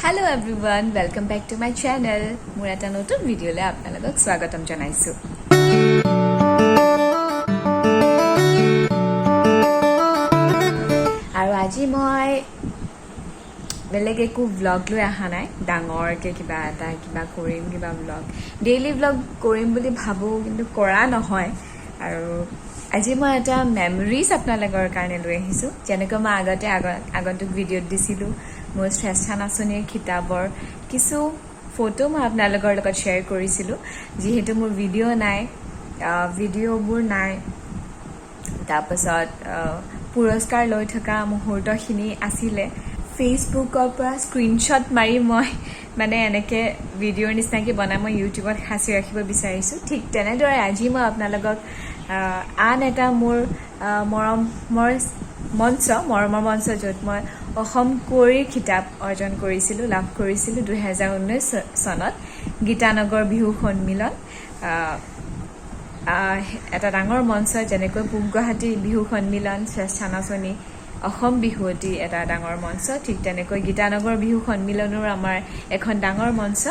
Hello everyone, welcome back to my channel. মোৰ এটা নতুন ভিডিঅ'লৈ আপোনালোকক স্বাগতম জনাইছো। আৰু আজি মই বেলেগ একো ব্লগ লৈ অহা নাই, ডাঙৰকৈ কিবা কৰিম, কিবা ব্লগ ডেইলি ব্লগ কৰিম বুলি ভাবোঁ, কিন্তু কৰা নহয়। আৰু আজি মই এটা মেমৰিজ আপোনালোকৰ কাৰণে লৈ আহিছোঁ। যেনেকৈ মই আগন্তুক ভিডিঅ'ত দিছিলোঁ মোৰ শ্ৰেষ্ঠ নাচনীৰ কিতাপৰ কিছু ফটো মই আপোনালোকৰ লগত শ্বেয়াৰ কৰিছিলোঁ। যিহেতু মোৰ ভিডিঅ'বোৰ নাই, তাৰপাছত পুৰস্কাৰ লৈ থকা মুহূৰ্তখিনি আছিলে। ফেচবুকৰ পৰা স্ক্ৰীনশ্বট মাৰি মই এনেকৈ ভিডিঅ'ৰ নিচিনাকৈ বনাই মই ইউটিউবত সাঁচি ৰাখিব বিচাৰিছোঁ। ঠিক তেনেদৰে আজি মই আপোনালোকক আন এটা মোৰ মৰমৰ মঞ্চ য'ত মই অসম কুঁৱৰীৰ খিতাপ লাভ কৰিছিলোঁ 2019 চনত গীতানগৰ বিহু সন্মিলন। এটা ডাঙৰ মঞ্চ, যেনেকৈ পূব গুৱাহাটী বিহু সন্মিলন, শ্ৰেষ্ঠ নাচনী, অসম বিহুৱতী এটা ডাঙৰ মঞ্চ, ঠিক তেনেকৈ গীতানগৰ বিহু সন্মিলনৰ আমাৰ এখন ডাঙৰ মঞ্চ।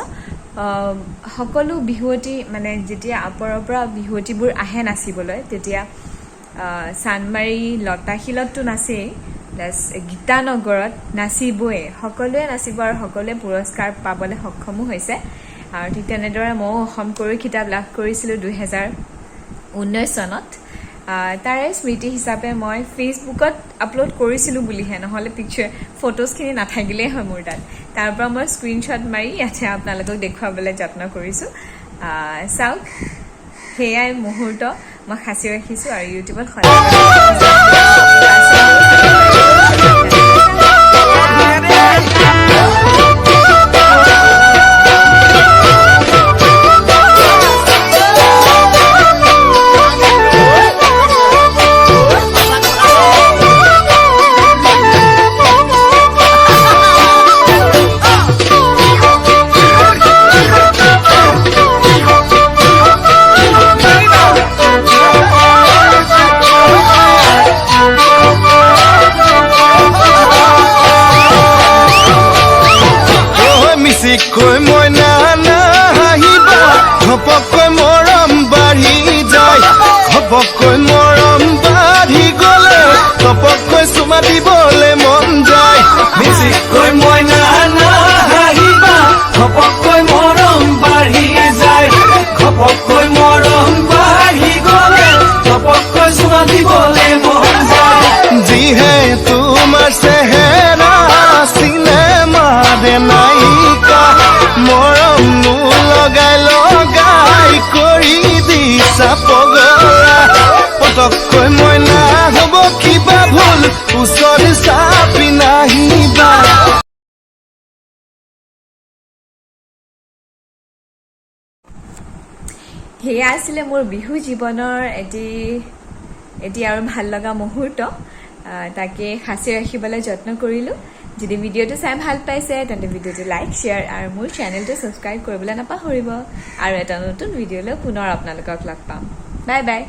সকলো বিহুৱতী যেতিয়া আপৰৰ পৰা বিহুৱতীবোৰ আহে নাচিবলৈ, তেতিয়া চানমাৰী লতাশিলততো নাচেই, প্লাছ গীতানগৰত নাচিবই, সকলোৱে নাচিব আৰু সকলোৱে পুৰস্কাৰ পাবলৈ সক্ষমো হৈছে। আৰু ঠিক তেনেদৰে ময়ো অসম কুঁৱৰীৰ খিতাপ লাভ কৰিছিলোঁ 2019 চনত। তাৰে স্মৃতি হিচাপে মই ফেচবুকত আপলোড কৰিছিলোঁ বুলিহে, নহ'লে ফটোজখিনি নাথাকিলেই হয় মোৰ তাত। তাৰ পৰা মই স্ক্ৰীনশ্বট মাৰি ইয়াতে আপোনালোকক দেখুৱাবলৈ যত্ন কৰিছোঁ। চাওক, সেয়াই মুহূৰ্ত মই সাঁচি ৰাখিছোঁ আৰু ইউটিউবত কৈ মই নাহিবা, ঘপকৈ মৰম বাঢ়ি যায়, ঘপকৈ মৰম বাঢ়ি গ'লে ঘপকৈ চুমা দিবলৈ মন যায়। বেছিকৈ মই নাহিবা, ঘপকৈ মৰম বাঢ়ি যায়, ঘপকৈ মৰম বাঢ়ি গ'লে ঘপকৈ চুমা দিবলৈ মন যায়। যিহে তোমাৰ চেহেৰা চিনেমা দে নায়িকা, মৰম লগাই কৰি দিছা পগলা, পতককৈ মই নহ'ব কিবা ভুল, ওচৰ চাপি নাহিবা। সেয়া আছিলে মোৰ বিহু জীৱনৰ এটি আৰু ভাল লগা মুহূৰ্ত। তাকে সাঁচি ৰাখিবলৈ যত্ন কৰিলোঁ। যদি ভিডিঅ'টো চাই ভাল পাইছে তেন্তে ভিডিঅ'টো লাইক, শ্বেয়াৰ আৰু মোৰ চেনেলটো ছাবস্ক্ৰাইব কৰিবলৈ নাপাহৰিব। আৰু এটা নতুন ভিডিঅ'লৈ পুনৰ আপোনালোকক লগ পাম। Bye bye.